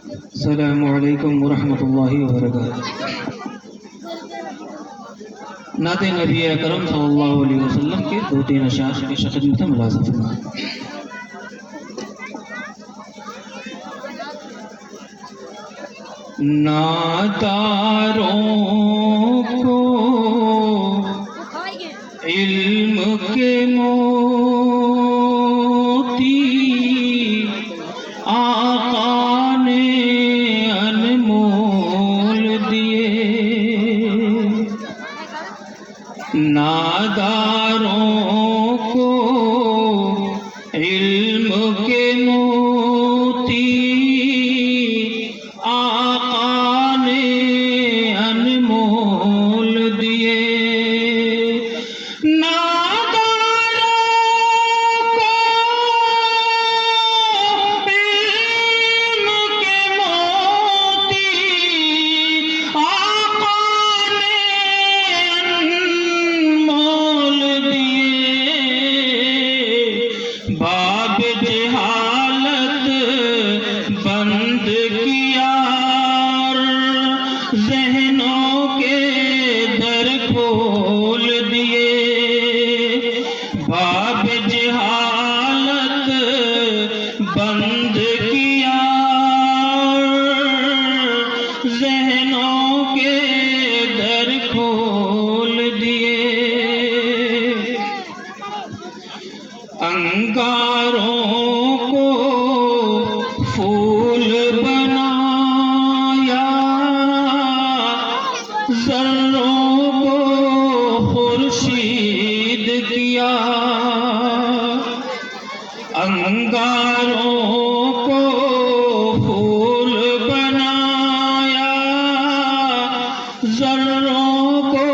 السلام علیکم ورحمۃ اللہ وبرکاتہ۔ نعت نبی اکرم صلی اللہ علیہ وسلم کے 2-3 اشعار کی خدمت میں ملازم فرمائیں۔ ناداروں کو علم کے موتی آقا نے انمول دیے، ناداروں کو علم کے موتی آقا نے انمول دیے، باب جہالت بند کیا اور ذہنوں کے در کھول دیے، باب جہالت بند کیا اور ذہنوں کے در کھول دیے، انگاروں کو پھول بنایا، ذروں کو خورشید کیا، انگاروں کو پھول بنایا، ذروں کو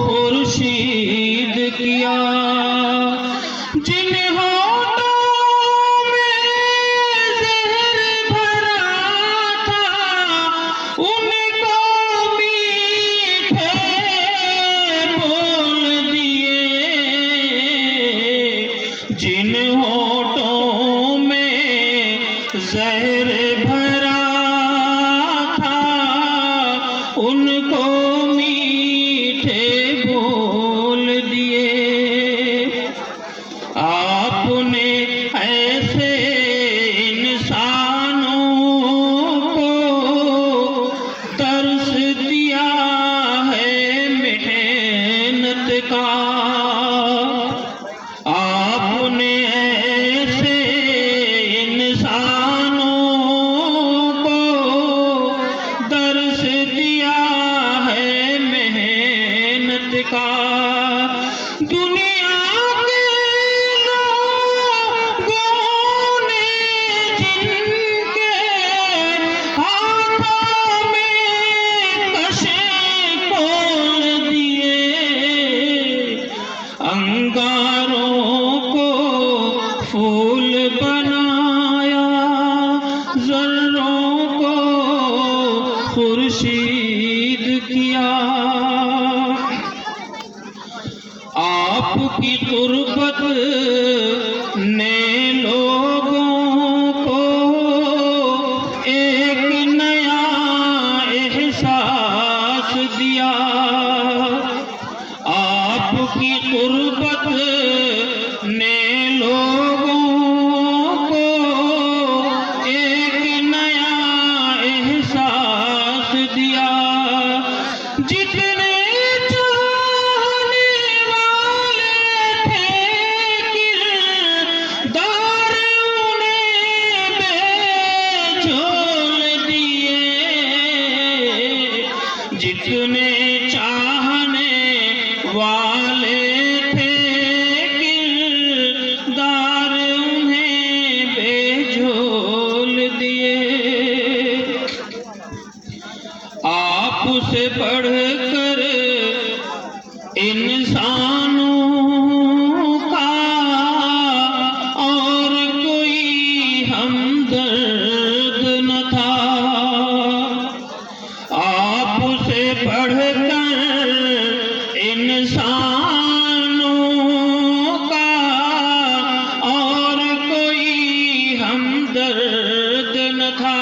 خورشید کیا، جن ہونٹوں میں زہر بھرا تھا ان کو میٹھے بول دیے، جن ہونٹوں میں زہر بھرا تھا ان کو میٹھے بول دیے، آپ نے ایسے انسانوں کو درس دیا ہے محنت کا، آپ نے ایسے انسانوں کو درس دیا ہے محنت کا، دنیا کے لوگوں نے جن کے ہاتھوں میں کشیں کھول دیے، انگاروں کو پھول بنایا، ذروں کو خورشید کیا، آپ کی قربت نے لوگوں کو ایک نیا احساس دیا، آپ کی قربت نے لوگوں کو ایک نیا احساس دیا، جتنے جتنے چاہنے والے تھے کردار انہیں بے جھول دیے، آپ سے بڑھ کر انسانوں کا اور کوئی ہمدرد نہ تھا، آپ سے بڑھ کر انسانوں کا اور کوئی ہمدرد نہ تھا،